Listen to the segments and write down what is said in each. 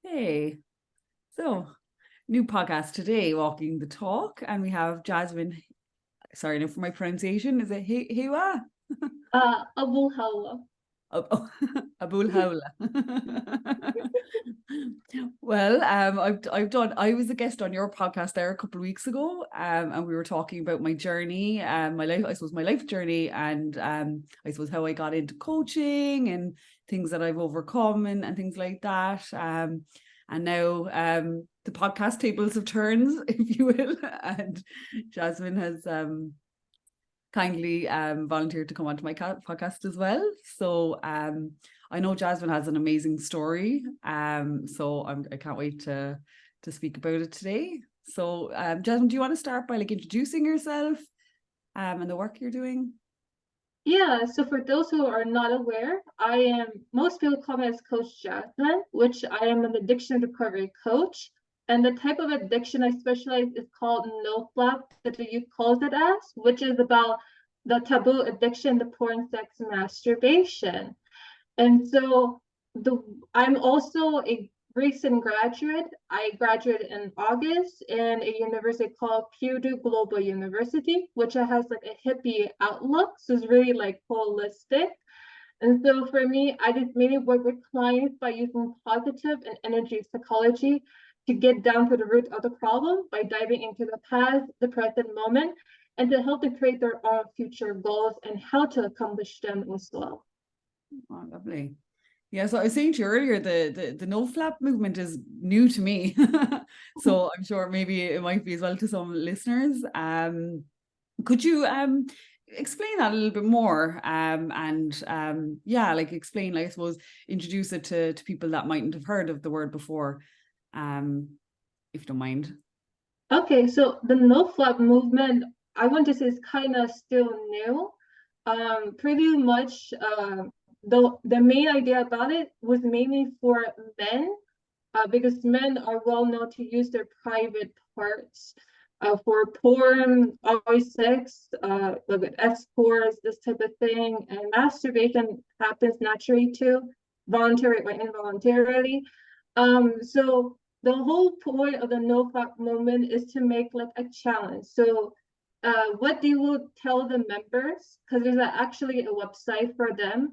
Okay, so new podcast today, Walking the Talk, and we have Jasmine. Sorry, now for my pronunciation, is it Hewa? Abu Hawa. Abul Hawla. Well, I've done. I was a guest on your podcast there a couple of weeks ago, and we were talking about my journey, my life. I suppose my life journey, and I suppose how I got into coaching and things that I've overcome and things like that. And now the podcast tables have turned, if you will, and Jasmine has kindly volunteered to come onto my podcast as well. So I know Jasmine has an amazing story. So I can't wait to speak about it today. So Jasmine, do you want to start by introducing yourself and the work you're doing? Yeah, so for those who are not aware, most people call me as Coach Jasmine, which I am an addiction recovery coach. And the type of addiction I specialize is called nofap, that the youth calls it as, which is about the taboo addiction to porn, sex, and masturbation. And so I'm also a recent graduate. I graduated in August in a university called Purdue Global University, which has a hippie outlook. So it's really holistic. And so for me, I just mainly work with clients by using positive and energy psychology to get down to the root of the problem by diving into the past, the present moment, and to help them create their own future goals and how to accomplish them as well. Oh, lovely. Yeah, so I was saying to you earlier, the nofap movement is new to me. So I'm sure maybe it might be as well to some listeners. Could you explain that a little bit more? Explain, I suppose, introduce it to people that mightn't have heard of the word before, if you don't mind. Okay, so the nofap movement, I want to say, is kind of still new. Pretty much the main idea about it was mainly for men, because men are well known to use their private parts for porn, always sex, like escorts, this type of thing, and masturbation happens naturally too, voluntary or involuntarily. So the whole point of the nofap movement is to make a challenge. So what they will tell the members, because there's actually a website for them,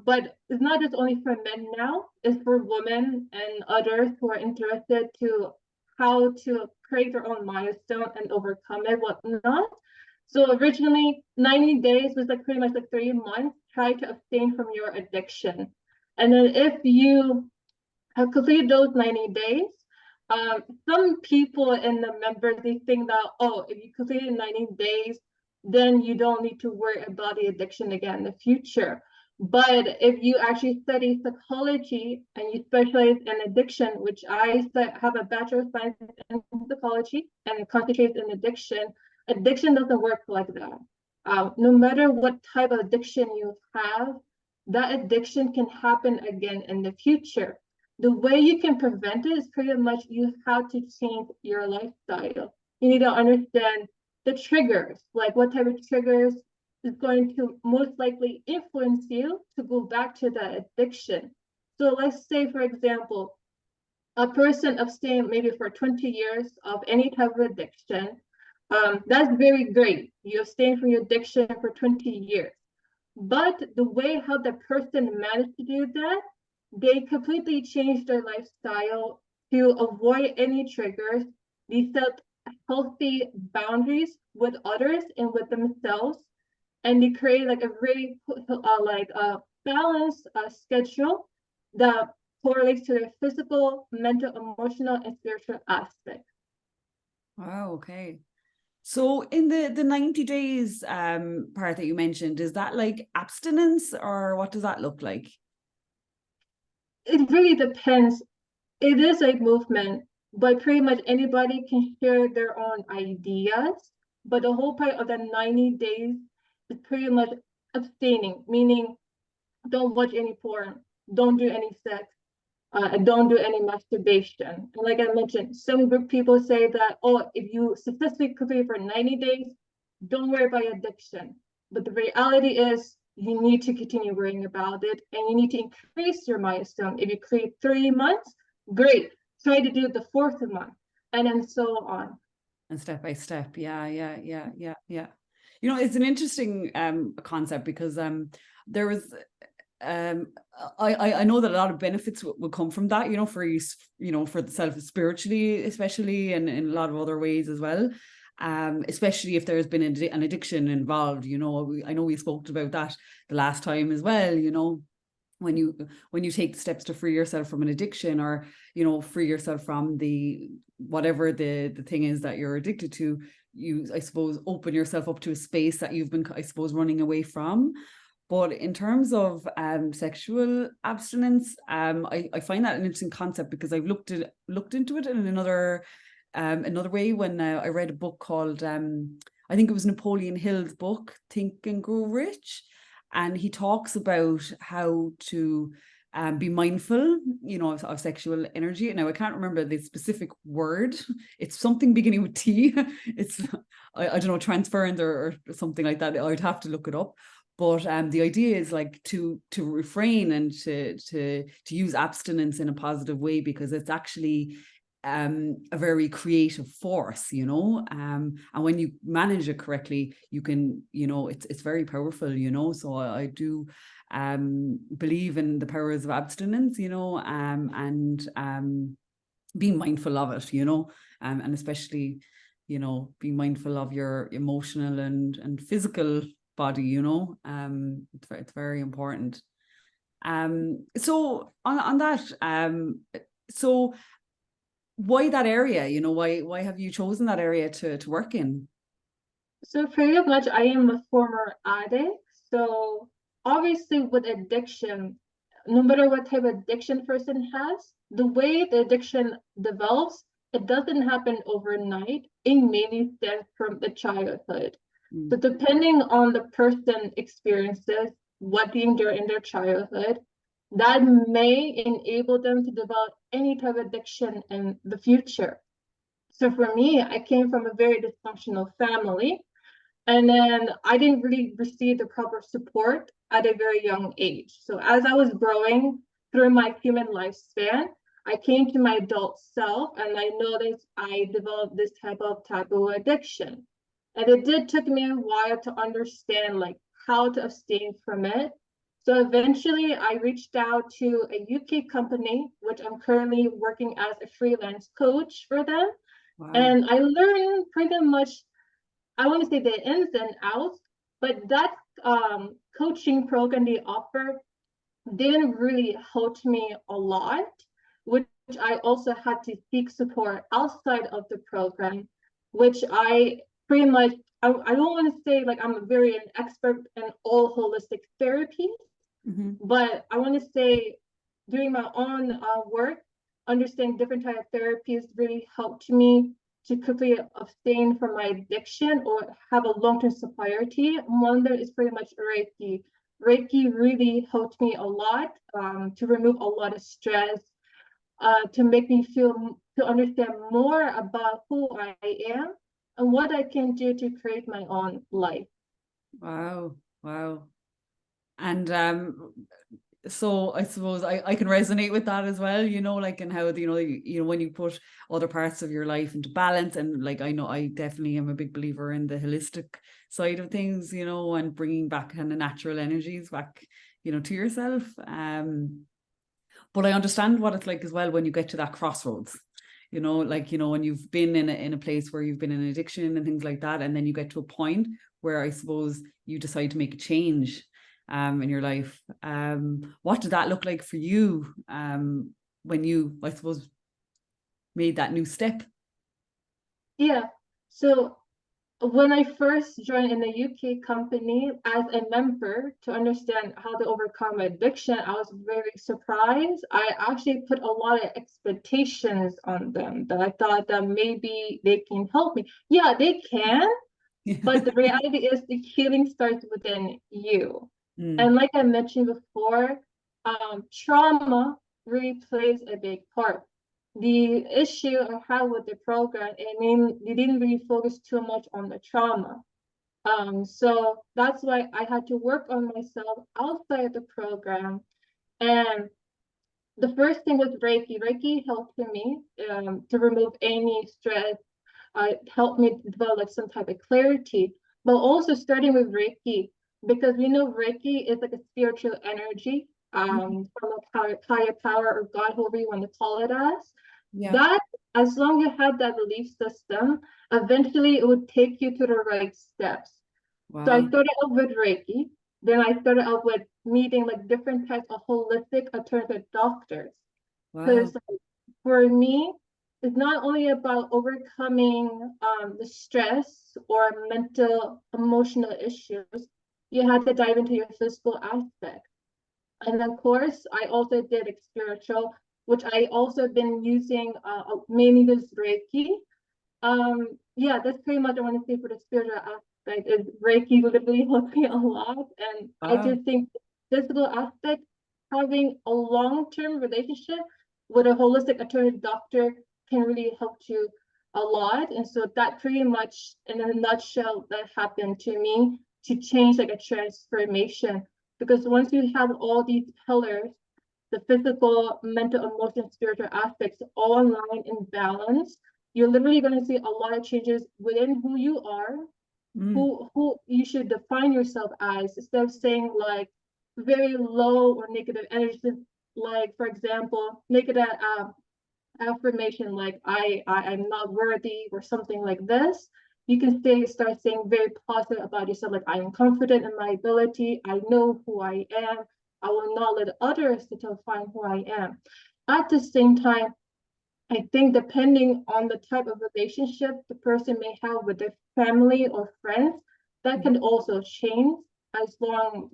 but it's not just only for men now, it's for women and others who are interested to how to create their own milestone and overcome it, whatnot. So originally 90 days was pretty much 3 months, try to abstain from your addiction. And then if you have completed those 90 days, some people in the members, they think that, oh, if you completed 90 days, then you don't need to worry about the addiction again in the future. But if you actually study psychology and you specialize in addiction, which I have a Bachelor of Science in psychology and concentrates in addiction, addiction doesn't work like that. No matter what type of addiction you have, that addiction can happen again in the future. The way you can prevent it is pretty much you have to change your lifestyle. You need to understand the triggers, like what type of triggers is going to most likely influence you to go back to that addiction. So let's say, for example, a person abstained maybe for 20 years of any type of addiction. That's very great. You abstain from your addiction for 20 years. But the way how the person managed to do that, they completely changed their lifestyle to avoid any triggers. They set healthy boundaries with others and with themselves, and they create a really balanced schedule that correlates to their physical, mental, emotional, and spiritual aspect. Wow, okay. So in the 90 days part that you mentioned, is that abstinence or what does that look like? It really depends. It is a movement, but pretty much anybody can share their own ideas. But the whole point of the 90 days is pretty much abstaining, meaning don't watch any porn, don't do any sex, don't do any masturbation. And like I mentioned, some group people say that, oh, if you successfully complete for 90 days, don't worry about your addiction. But the reality is you need to continue worrying about it, and you need to increase your milestone. If you create 3 months, great. Try to do the 4th month, and then so on. And step by step. Yeah. You know, it's an interesting concept because there was I know that a lot of benefits will come from that, you know, for you, you know, for the self spiritually, especially, and in a lot of other ways as well. Especially if there's been an addiction involved, you know, I know we spoke about that the last time as well, you know, when you take steps to free yourself from an addiction, or, you know, free yourself from the whatever the thing is that you're addicted to, you, I suppose, open yourself up to a space that you've been, I suppose, running away from. But in terms of sexual abstinence, I find that an interesting concept because I've looked into it in another way when I read a book called I think it was Napoleon Hill's book, Think and Grow Rich, and he talks about how to be mindful, you know, of sexual energy. Now I can't remember the specific word. It's something beginning with T. It's I don't know, transference or something like that. I'd have to look it up. But the idea is like to refrain and to use abstinence in a positive way, because it's actually a very creative force, you know, and when you manage it correctly, you can, you know, it's very powerful, you know. So I do believe in the powers of abstinence, you know, and being mindful of it, you know, and especially, you know, being mindful of your emotional and physical body, you know. It's very important. So on that, so why that area, you know, why have you chosen that area to work in? So pretty much I am a former addict. So obviously with addiction, no matter what type of addiction person has, the way the addiction develops, it doesn't happen overnight. It mainly stems from the childhood. So depending on the person experiences what they endure in their childhood, that may enable them to develop any type of addiction in the future. So for me, I came from a very dysfunctional family, and then I didn't really receive the proper support at a very young age. So as I was growing through my human lifespan, I came to my adult self and I noticed I developed this type of addiction. And it did took me a while to understand like how to abstain from it. So eventually I reached out to a UK company, which I'm currently working as a freelance coach for them. Wow. And I learned pretty much, I want to say the ins and outs, but that coaching program they offer didn't really help me a lot, which I also had to seek support outside of the program, which I pretty much, I don't want to say like I'm a very an expert in all holistic therapies, but I want to say doing my own work, understanding different type of therapies really helped me to quickly abstain from my addiction or have a long-term sobriety. One of them is pretty much Reiki. Reiki really helped me a lot to remove a lot of stress, to make me feel, to understand more about who I am and what I can do to create my own life. Wow. And so I suppose I can resonate with that as well, you know, like, and how, you know, when you put other parts of your life into balance, and like, I know I definitely am a big believer in the holistic side of things, you know, and bringing back kind of natural energies back, you know, to yourself. But I understand what it's like as well when you get to that crossroads, you know, like, you know, when you've been in a place where you've been in addiction and things like that, and then you get to a point where I suppose you decide to make a change in your life. What did that look like for you when you, I suppose, made that new step? Yeah, so when I first joined in a UK company as a member to understand how to overcome addiction, I was very surprised. I actually put a lot of expectations on them that I thought that maybe they can help me. Yeah, they can, but the reality is the healing starts within you. And like I mentioned before, trauma really plays a big part. The issue I had with the program, I mean, they didn't really focus too much on the trauma. So that's why I had to work on myself outside the program. And the first thing was Reiki. Reiki helped me to remove any stress, helped me develop like some type of clarity, but also starting with Reiki, because we know Reiki is like a spiritual energy from a higher power or God, whoever you want to call it as. Yeah. That, as long as you have that belief system, eventually it would take you to the right steps. So I Wow. started out with Reiki. Then I started out with meeting like different types of holistic alternative doctors. Wow. Because for me, it's not only about overcoming the stress or mental, emotional issues. You have to dive into your physical aspect. And of course, I also did spiritual, which I also been using mainly this Reiki. Yeah, that's pretty much I want to say for the spiritual aspect is Reiki literally helped me a lot. And I Wow. just think the physical aspect, having a long-term relationship with a holistic alternative doctor can really help you a lot. And so that pretty much in a nutshell that happened to me to change like a transformation. Because once you have all these pillars, the physical, mental, emotional, spiritual aspects all aligned in balance, you're literally going to see a lot of changes within who you are, Mm. who you should define yourself as, instead of saying like very low or negative energy, like for example, negative affirmation like I'm not worthy or something like this. You can start saying very positive about yourself, like I am confident in my ability, I know who I am, I will not let others to define who I am. At the same time, I think depending on the type of relationship the person may have with their family or friends, that can also change as long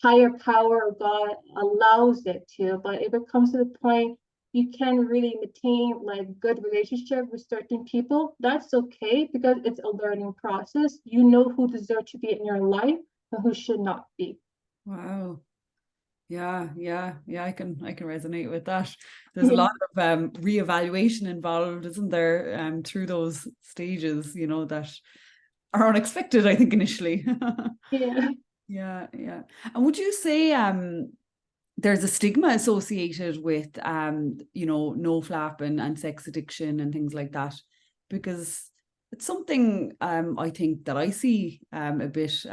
higher power of God allows it to. But if it comes to the point you can really maintain like good relationship with certain people, that's okay because it's a learning process. You know who deserves to be in your life and who should not be. Wow. Yeah, I can resonate with that. There's a Yeah. lot of reevaluation involved, isn't there? Through those stages, that are unexpected, I think, initially. Yeah. Yeah. And would you say there's a stigma associated with nofap and sex addiction and things like that? Because it's something I think that I see a bit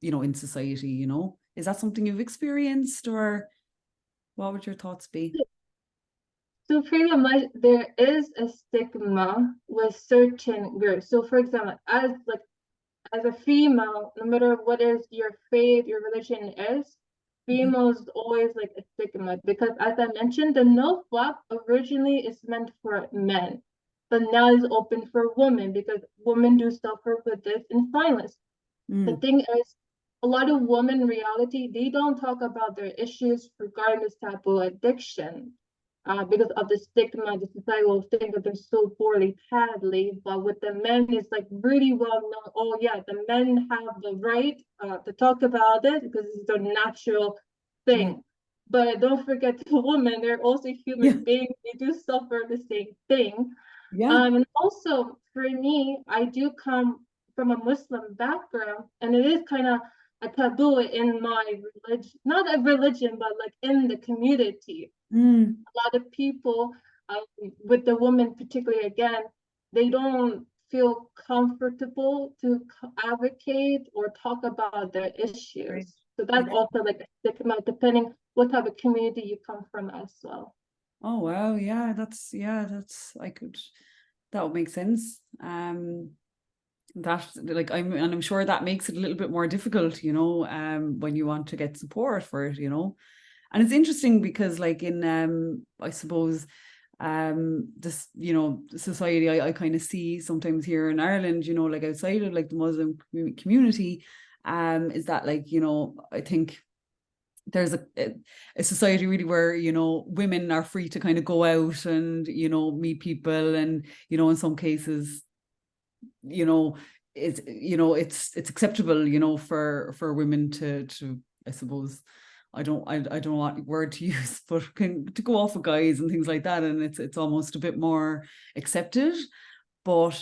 in society. Is that something you've experienced, or what would your thoughts be? So pretty much there is a stigma with certain groups. So for example, as a female, no matter what is your faith, your religion is, Mhm. females always like a stigma because as I mentioned, the no flap originally is meant for men, but now is open for women because women do suffer with this in silence. The Mm, thing is, a lot of women in reality, they don't talk about their issues regarding this type of addiction because of the stigma. The society will think that they're so poorly, badly. But with the men, it's like really well known. Oh yeah, the men have the right to talk about it because it's their natural mm. thing. But don't forget the women, they're also Yeah, human beings. They do suffer the same thing. yeah. And also for me, I do come from a Muslim background, and it is kind of a taboo in my religion, not a religion, but like in the community. Mm, A lot of people, with the women particularly, again, they don't feel comfortable to advocate or talk about their right. issues. So that's Yeah. also like a stigma, depending what type of community you come from as well. Oh wow. That would make sense. That like I'm sure that makes it a little bit more difficult, when you want to get support for it. And it's interesting because like in I suppose this society I kind of see sometimes here in Ireland, like outside of like the Muslim community, is that like I think there's a society really where women are free to kind of go out and meet people, and in some cases you know it's acceptable for women to I suppose I don't know what word to use, but to go off with guys and things like that, and it's almost a bit more accepted. But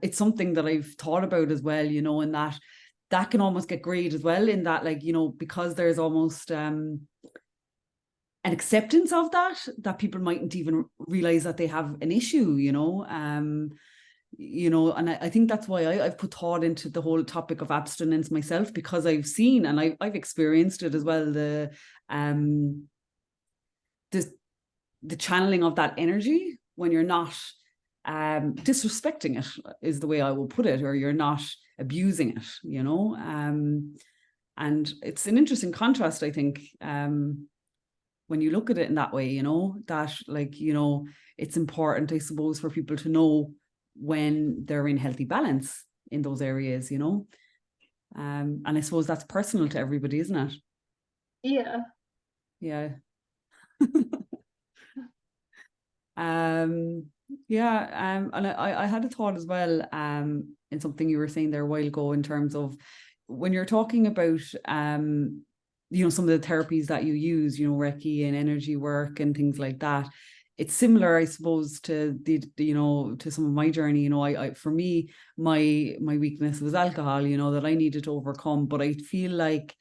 it's something that I've thought about as well, you know, and that can almost get great as well, in that, like, you know, because there's almost an acceptance of that people mightn't even realize that they have an issue, you know. You know, and I think that's why I've put thought into the whole topic of abstinence myself, because I've seen and I've experienced it as well, the channeling of that energy when you're not disrespecting it, is the way I will put it, or you're not abusing it, you know. And it's an interesting contrast, I think, when you look at it in that way, you know, that, like, you know, it's important, I suppose, for people to know when they're in healthy balance in those areas, you know. And I suppose that's personal to everybody, isn't it? Yeah. Yeah. Yeah, and I had a thought as well, in something you were saying there a while ago, in terms of when you're talking about you know, some of the therapies that you use, you know, Reiki and energy work and things like that. It's similar, I suppose, to the you know, to some of my journey. You know, I for me, my weakness was alcohol, you know, that I needed to overcome. But I feel like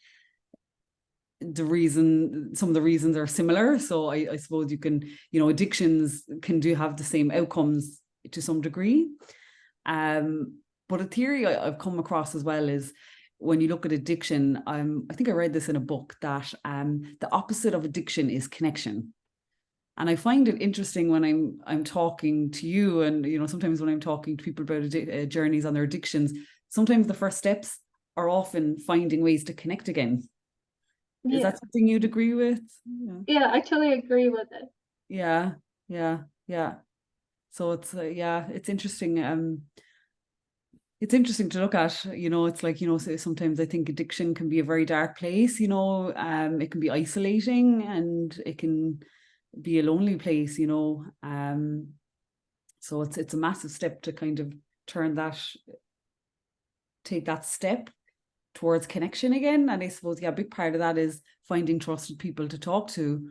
some of the reasons are similar. So I suppose you can, you know, addictions can have the same outcomes to some degree. But a theory I've come across as well is, when you look at addiction, I think I read this in a book, that the opposite of addiction is connection. And I find it interesting when I'm talking to you, and, you know, sometimes when I'm talking to people about journeys on their addictions, sometimes the first steps are often finding ways to connect again. Is Yeah. that something you'd agree with? Yeah, I totally agree with it. Yeah, yeah. So it's yeah, it's interesting. It's interesting to look at, you know. It's like, you know, sometimes I think addiction can be a very dark place, you know. It can be isolating, and it can be a lonely place, you know. So it's a massive step to kind of take that step towards connection again. And I suppose, yeah, a big part of that is finding trusted people to talk to,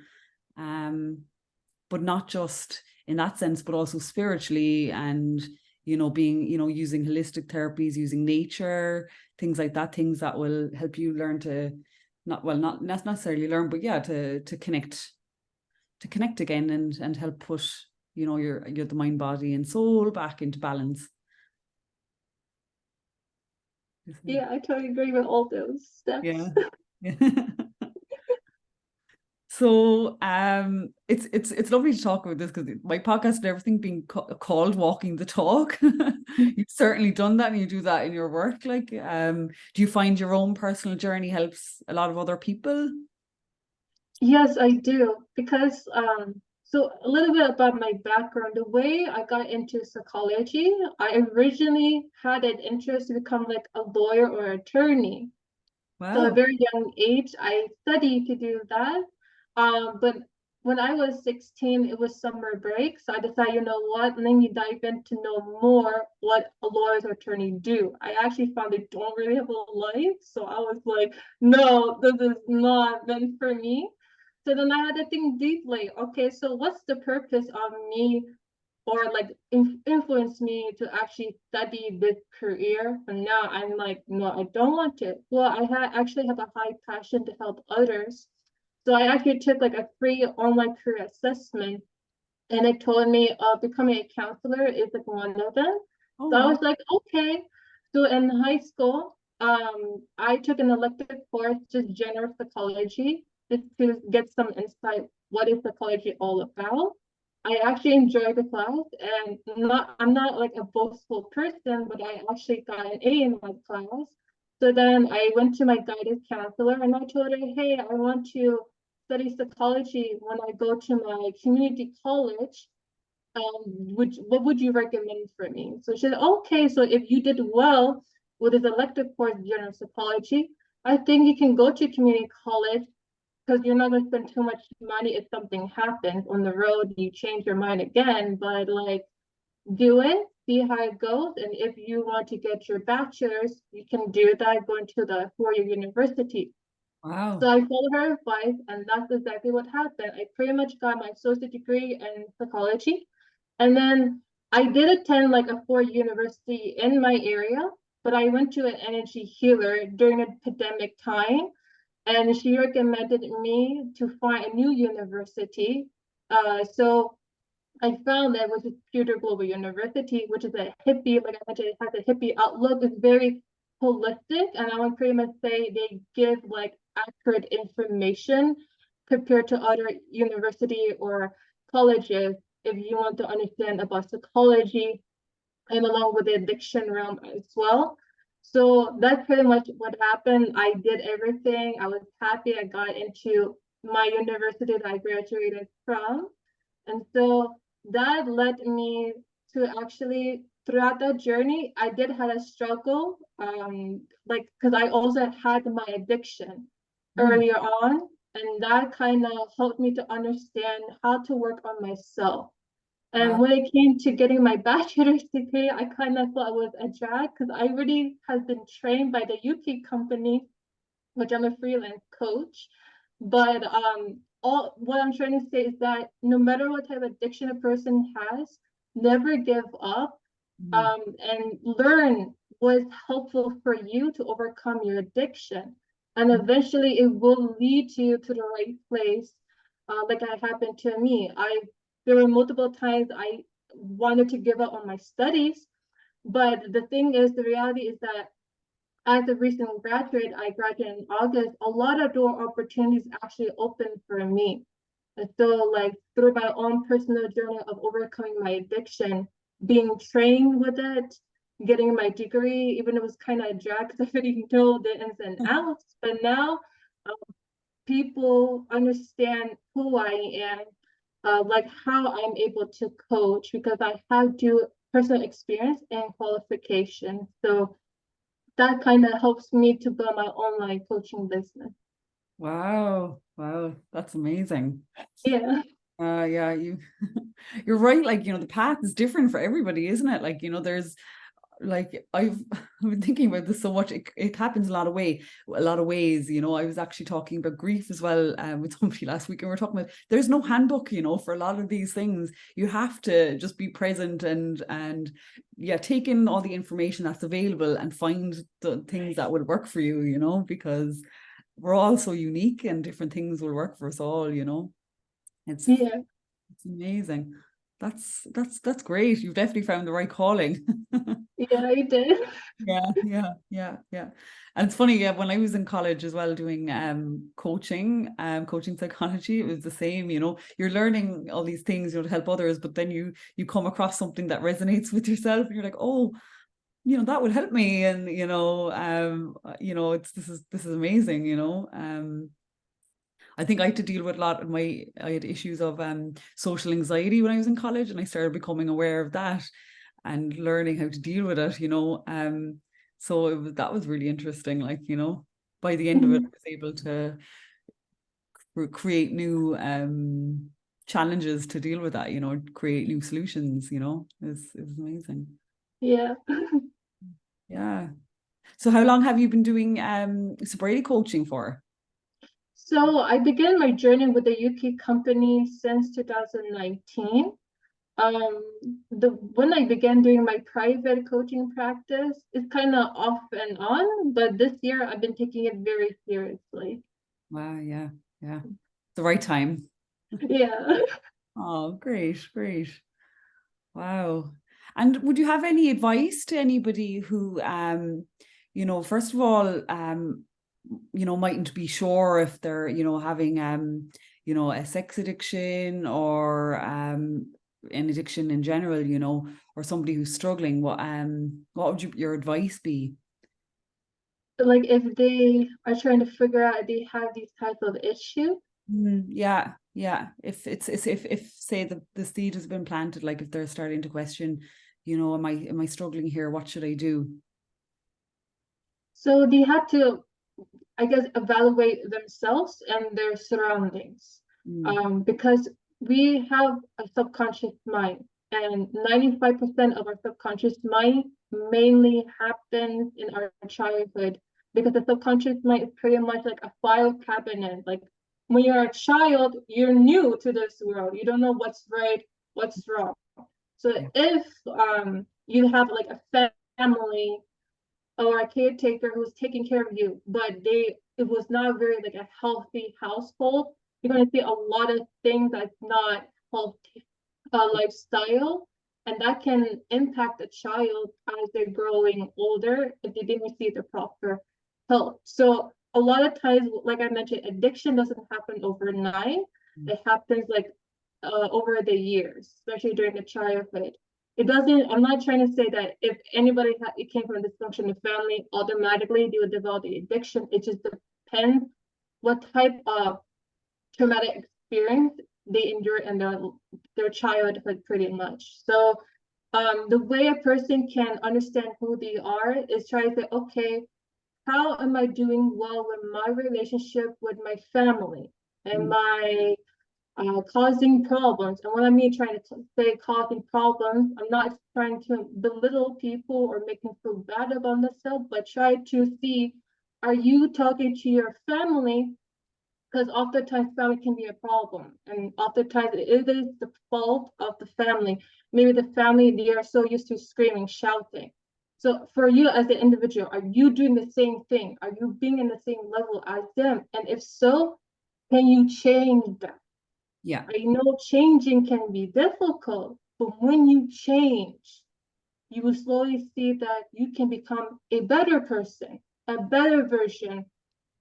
but not just in that sense, but also spiritually, and, you know, being, you know, using holistic therapies, using nature, things like that, things that will help you learn to not necessarily learn, but yeah, to connect again, and help put, you know, your the mind, body and soul back into balance. Yeah, I totally agree with all those steps. Yeah. So it's lovely to talk about this, because my podcast and everything being called Walking the Talk. You've certainly done that, and you do that in your work. Like, do you find your own personal journey helps a lot of other people? Yes, I do. Because so a little bit about my background. The way I got into psychology, I originally had an interest to become like a lawyer or attorney. So at a Wow. very young age, I studied to do that. But when I was 16, it was summer break. So I decided, you know what, let me dive in to know more what a lawyer's attorney do. I actually found they don't really have a life. So I was like, no, this is not meant for me. So then I had to think deeply, okay, so what's the purpose of me, or like influence me to actually study this career? And now I'm like, no, I don't want to. Well, actually have a high passion to help others. So I actually took like a free online career assessment, and it told me becoming a counselor is like one of them. Oh, So I wow. was like, okay. So in high school, I took an elective course, just general psychology, just to get some insight. What is psychology all about? I actually enjoyed the class, and I'm not like a boastful person, but I actually got an A in my class. So then I went to my guidance counselor, and I told her, hey, I want to study psychology when I go to my community college. What would you recommend for me? So she said, okay, so if you did well with this elective course, general psychology, I think you can go to community college, because you're not going to spend too much money if something happens on the road, you change your mind again. But like, do it, see how it goes. And if you want to get your bachelor's, you can do that going to the four-year university. So Wow. I followed her advice, and that's exactly what happened. I pretty much got my associate degree in psychology. And then I did attend like a 4-year university in my area, but I went to an energy healer during the pandemic time, and she recommended me to find a new university. So I found that was Future Global University, which is a hippie, like I mentioned, it has a hippie outlook. It's very holistic, and I would pretty much say they give like accurate information compared to other university or colleges if you want to understand about psychology and along with the addiction realm as well. So that's pretty much what happened. I did everything. I was happy I got into my university that I graduated from. And so that led me to actually, throughout that journey, I did have a struggle, like, because I also had my addiction Mm. earlier on. And that kind of helped me to understand how to work on myself. And Wow. when it came to getting my bachelor's degree, I kind of thought it was a drag because I already have been trained by the UK company, which I'm a freelance coach. But all what I'm trying to say is that no matter what type of addiction a person has, never give up, Mm. and learn what's helpful for you to overcome your addiction. And eventually it will lead you to the right place, like it happened to me. There were multiple times I wanted to give up on my studies, but the thing is, the reality is that as a recent graduate, I graduated in August, a lot of door opportunities actually opened for me. And so, like, through my own personal journey of overcoming my addiction, being trained with it, getting my degree, even it was kind of a drag because I didn't know the ins and outs. But now people understand who I am, like how I'm able to coach because I have do personal experience and qualification. So that kind of helps me to build my online coaching business. Wow. Wow. That's amazing. Yeah. Yeah, you're right. Like, the path is different for everybody, isn't it? Like, there's like I've been thinking about this so much. It happens a lot of ways. I was actually talking about grief as well with somebody last week, and we are talking about there's no handbook, for a lot of these things. You have to just be present and yeah, take in all the information that's available and find the things that would work for you, because we're all so unique and different things will work for us all. It's Yeah. it's amazing. That's great. You've definitely found the right calling. Yeah, I did. Yeah. And it's funny, yeah, when I was in college as well doing coaching psychology, it was the same, you're learning all these things, to help others, but then you come across something that resonates with yourself and you're like, oh, that would help me. And this is amazing, I think I had to deal with a lot of I had issues of social anxiety when I was in college, and I started becoming aware of that and learning how to deal with it, so that was really interesting. Like, by the end of it, I was able to create new challenges to deal with that, create new solutions, it was amazing. Yeah. Yeah. So how long have you been doing sobriety coaching for? So I began my journey with the UK company since 2019. Um, when I began doing my private coaching practice, it's kind of off and on, but this year I've been taking it very seriously. Wow, yeah. The right time. Yeah. Oh, great. Wow. And would you have any advice to anybody who, first of all, mightn't be sure if they're, having, a sex addiction or an addiction in general, or somebody who's struggling, what would your advice be? Like if they are trying to figure out if they have these type of issues. Yeah. If say the seed has been planted, like if they're starting to question, am I struggling here? What should I do? So they have to, I guess, evaluate themselves and their surroundings, Mm. because we have a subconscious mind, and 95% of our subconscious mind mainly happens in our childhood because the subconscious mind is pretty much like a file cabinet. Like when you're a child, you're new to this world. You don't know what's right, what's wrong. So if you have like a family or a caretaker who's taking care of you, but it was not very like a healthy household, you're going to see a lot of things that's not healthy lifestyle, and that can impact a child as they're growing older if they didn't receive the proper help. So a lot of times, like I mentioned, addiction doesn't happen overnight. It happens like over the years, especially during the childhood. It doesn't, I'm not trying to say that if anybody it came from a dysfunctional family, automatically they would develop the addiction. It just depends what type of traumatic experience they endure in their childhood pretty much. So the way a person can understand who they are is try to say, okay, how am I doing well with my relationship with my family? Am I causing problems? And when I mean trying to say causing problems, I'm not trying to belittle people or make them feel bad about themselves, but try to see, are you talking to your family? Because oftentimes family can be a problem, and oftentimes it is the fault of the family. Maybe the family, they are so used to screaming, shouting. So for you as an individual, are you doing the same thing? Are you being in the same level as them? And if so, can you change that? Yeah. I know changing can be difficult, but when you change, you will slowly see that you can become a better person, a better version.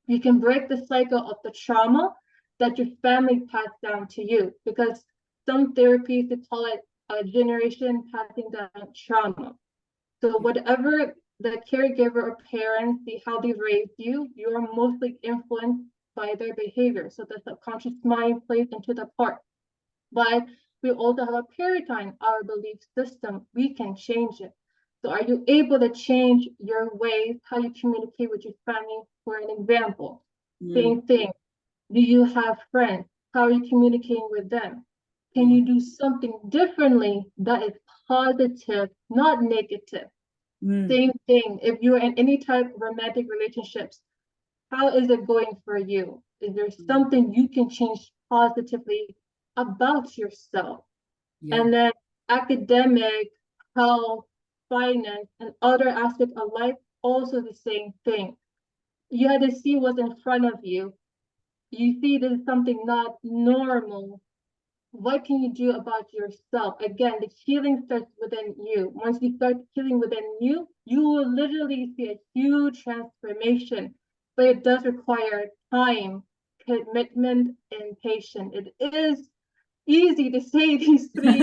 You can break the cycle of the trauma that your family passed down to you, because some therapies, they call it a generation passing down trauma. So whatever the caregiver or parents, how they raised you, you're mostly influenced by their behavior. So the subconscious mind plays into the part. But we also have a paradigm, our belief system. We can change it. So are you able to change your ways, how you communicate with your family? For an example, same thing. Do you have friends? How are you communicating with them? Can you do something differently that is positive, not negative? Same thing. If you're in any type of romantic relationships, how is it going for you? Is there something you can change positively about yourself? And then academic, health, finance, and other aspects of life, also the same thing. You had to see what's in front of you. You see there's something not normal. What can you do about yourself? Again, the healing starts within you. Once you start healing within you, you will literally see a huge transformation. But it does require time, commitment, and patience. It is easy to say these three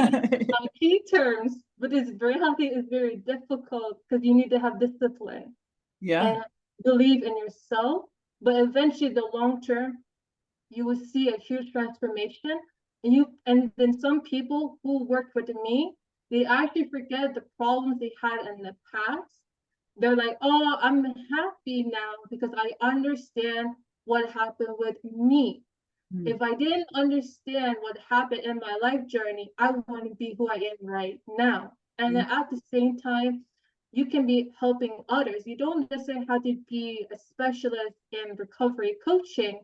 key terms, but it's very healthy, it's very difficult because you need to have discipline and believe in yourself. But eventually, the long term, you will see a huge transformation. And then some people who worked with me, they actually forget the problems they had in the past. They're like, oh, I'm happy now because I understand what happened with me. If I didn't understand what happened in my life journey, I want to be who I am right now. And then at the same time, you can be helping others. You don't necessarily have to be a specialist in recovery coaching,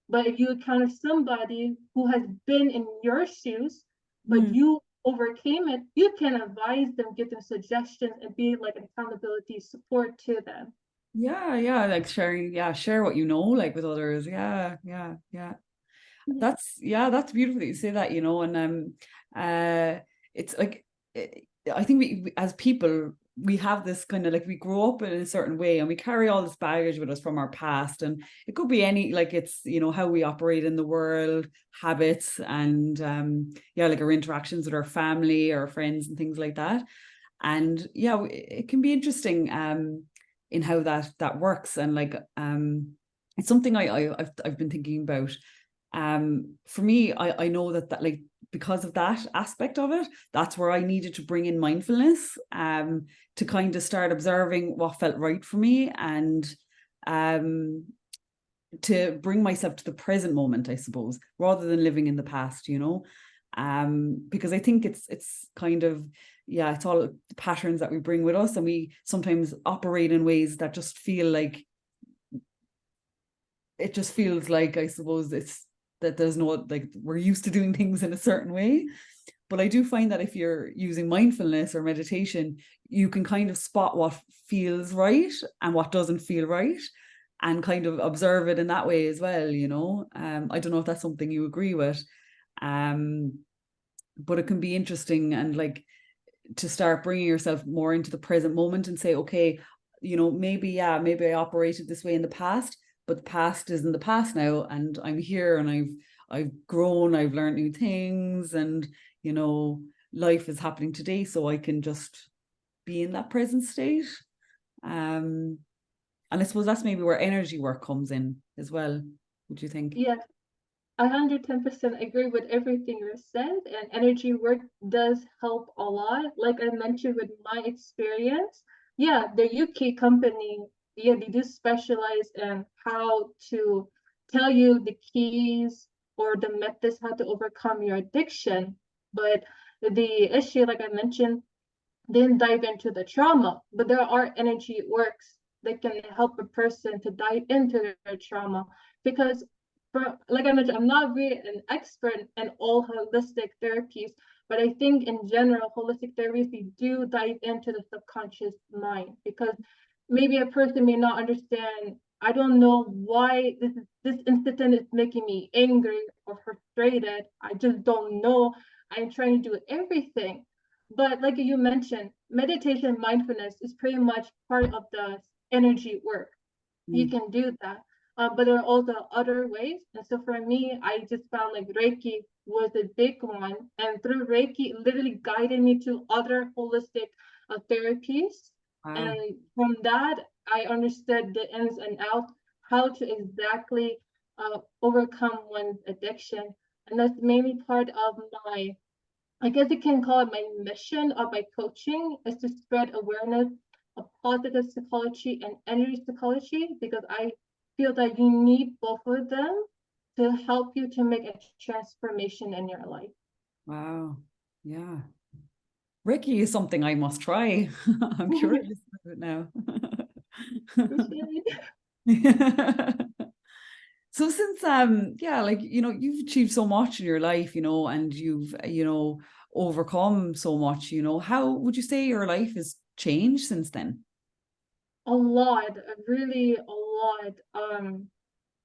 but if you encounter somebody who has been in your shoes, but you overcame it, you can advise them, give them suggestions, and be like an accountability support to them. Like sharing, share what you know, like with others. That's beautiful that you say that, and it's like I think we as people, we have this kind of like, we grow up in a certain way and we carry all this baggage with us from our past, and it could be any, like, it's, how we operate in the world, habits, and like our interactions with our family or friends and things like that. And it can be interesting in how that works, and like it's something I've been thinking about. For me, I know that like, because of that aspect of it, that's where I needed to bring in mindfulness to kind of start observing what felt right for me, and to bring myself to the present moment, I suppose, rather than living in the past, because I think it's kind of, it's all the patterns that we bring with us, and we sometimes operate in ways that just feel like, it just feels like, I suppose, it's that there's no, like, we're used to doing things in a certain way. But I do find that if you're using mindfulness or meditation, you can kind of spot what feels right and what doesn't feel right, and kind of observe it in that way as well, you know. I don't know if that's something you agree with. Um, but it can be interesting, and like, to start bringing yourself more into the present moment and say, okay, you know, maybe, yeah, maybe I operated this way in the past, but the past is in the past now, and I'm here, and I've grown, I've learned new things, and you know, life is happening today, so I can just be in that present state. Um, and I suppose that's maybe where energy work comes in as well. Would you think? Yes, 110% agree with everything you said, and energy work does help a lot. Like I mentioned with my experience, yeah, the UK company, yeah, they do specialize in how to tell you the keys or the methods how to overcome your addiction. But the issue, like I mentioned, didn't dive into the trauma, but there are energy works that can help a person to dive into their trauma. Because, like I mentioned, I'm not really an expert in all holistic therapies, but I think in general, holistic therapies, they do dive into the subconscious mind, because maybe a person may not understand. I don't know why this incident is making me angry or frustrated. I just don't know. I'm trying to do everything. But like you mentioned, meditation mindfulness is pretty much part of the energy work. You Mm. can do that. But there are also other ways. And so for me, I just found like Reiki was a big one. And through Reiki, it literally guided me to other holistic therapies. Wow. And from that, I understood the ins and outs, how to exactly overcome one's addiction. And that's mainly part of my, I guess you can call it, my mission of my coaching, is to spread awareness of positive psychology and energy psychology, because I feel that you need both of them to help you to make a transformation in your life. Wow. Yeah. Ricky is something I must try. I'm curious about it now. Appreciate it. So since yeah, like, you know, you've achieved so much in your life, you know, and you've, you know, overcome so much, you know, how would you say your life has changed since then? A lot, really a lot.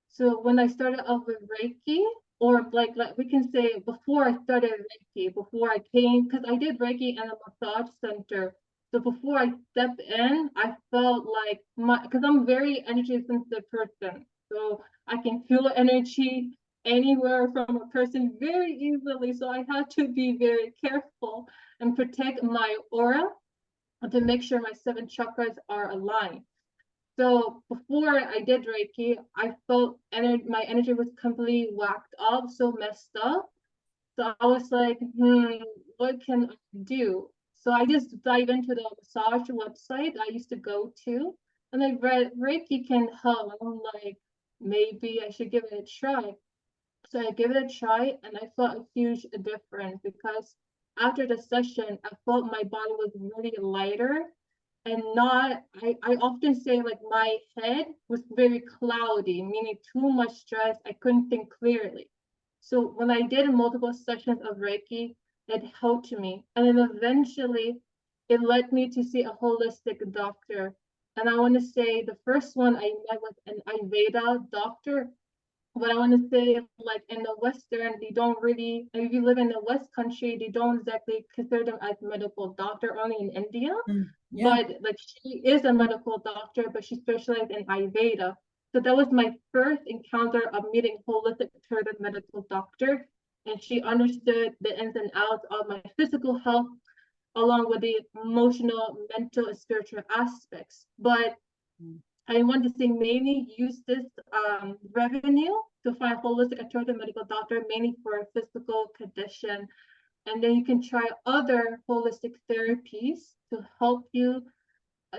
So when I started off with Reiki, or like we can say before I started Reiki, before I came, because I did Reiki in a massage center. So before I stepped in, I felt like because I'm very energy sensitive person. So I can feel energy anywhere from a person very easily. So I had to be very careful and protect my aura to make sure my seven chakras are aligned. So before I did Reiki, I felt my energy was completely whacked up, so messed up. So I was like, what can I do? So I just dive into the massage website I used to go to, and I read Reiki can help. And I'm like, maybe I should give it a try. So I gave it a try, and I felt a huge difference, because after the session, I felt my body was really lighter, and not, I often say like my head was very cloudy, meaning too much stress. I couldn't think clearly. So when I did multiple sessions of Reiki, it helped me. And then eventually it led me to see a holistic doctor. And I want to say the first one I met with an Ayurveda doctor. But I want to say, like in the Western, they don't really, if you live in the West country, they don't exactly consider them as medical doctor, only in India. Mm. Yeah. But like she is a medical doctor, but she specialized in Ayurveda. So that was my first encounter of meeting holistic Ayurvedic medical doctor. And she understood the ins and outs of my physical health, along with the emotional, mental, and spiritual aspects. But Mm. I want to say mainly use this revenue to find holistic alternative medical doctor, mainly for a physical condition. And then you can try other holistic therapies to help you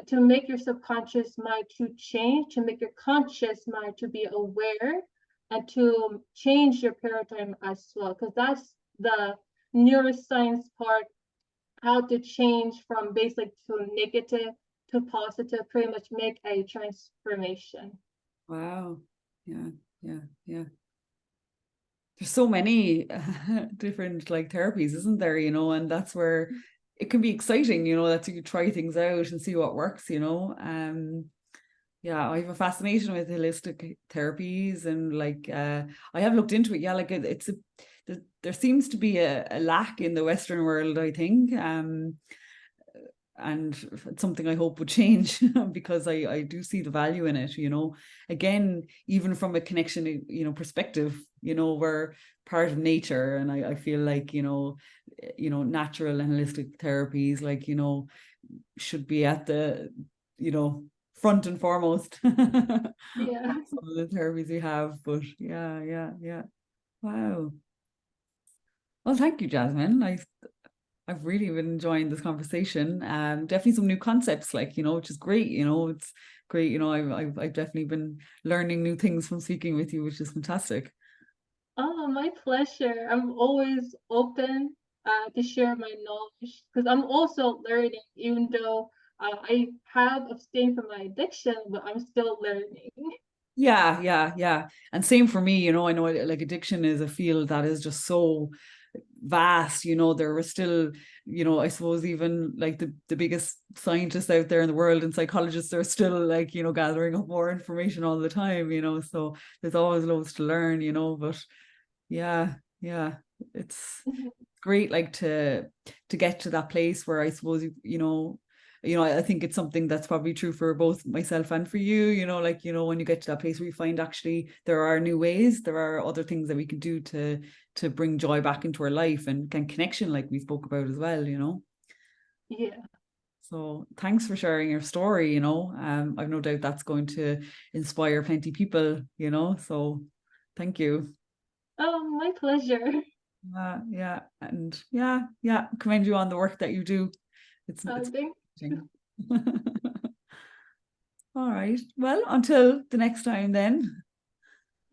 to make your subconscious mind to change, to make your conscious mind to be aware, and to change your paradigm as well. Because that's the neuroscience part, how to change from basic to negative to positive, pretty much make a transformation. Wow. Yeah. Yeah. Yeah. there's so many different like therapies, isn't there? And that's where it can be exciting, that you try things out and see what works. Yeah, I have a fascination with holistic therapies, and like I have looked into it. Yeah, like it's there seems to be a lack in the Western world, I think. And it's something I hope would change because I do see the value in it, again, even from a connection, perspective, we're part of nature, and I feel like, natural and holistic therapies, like, should be at the, front and foremost. Yeah. Some of the therapies we have, but yeah. Wow. Well, thank you, Jasmine. I've really been enjoying this conversation. Definitely some new concepts, like, which is great. It's great. I've definitely been learning new things from speaking with you, which is fantastic. Oh, my pleasure. I'm always open to share my knowledge because I'm also learning, even though I have abstained from my addiction, but I'm still learning. Yeah. And same for me, I know like addiction is a field that is just so vast. There were still, I suppose even like the biggest scientists out there in the world and psychologists are still like, gathering up more information all the time, so there's always loads to learn, but yeah, it's great, like to get to that place where I suppose I think it's something that's probably true for both myself and for you, like, when you get to that place where you find actually there are new ways, there are other things that we can do to bring joy back into our life and connection, like we spoke about as well. Yeah. So thanks for sharing your story. I've no doubt that's going to inspire plenty of people, so thank you. Oh, my pleasure. Yeah, and yeah, commend you on the work that you do. It's Thank amazing. All right. Well, until the next time then.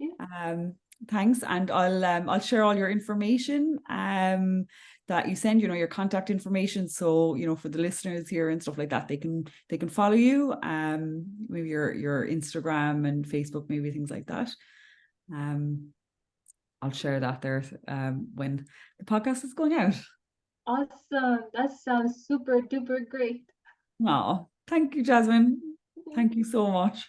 you. Um, thanks, and I'll share all your information that you send, your contact information. So, for the listeners here and stuff like that, they can follow you. Maybe your Instagram and Facebook, maybe things like that. I'll share that there when the podcast is going out. Awesome. That sounds super duper great. Oh, thank you, Jasmine. Thank you so much.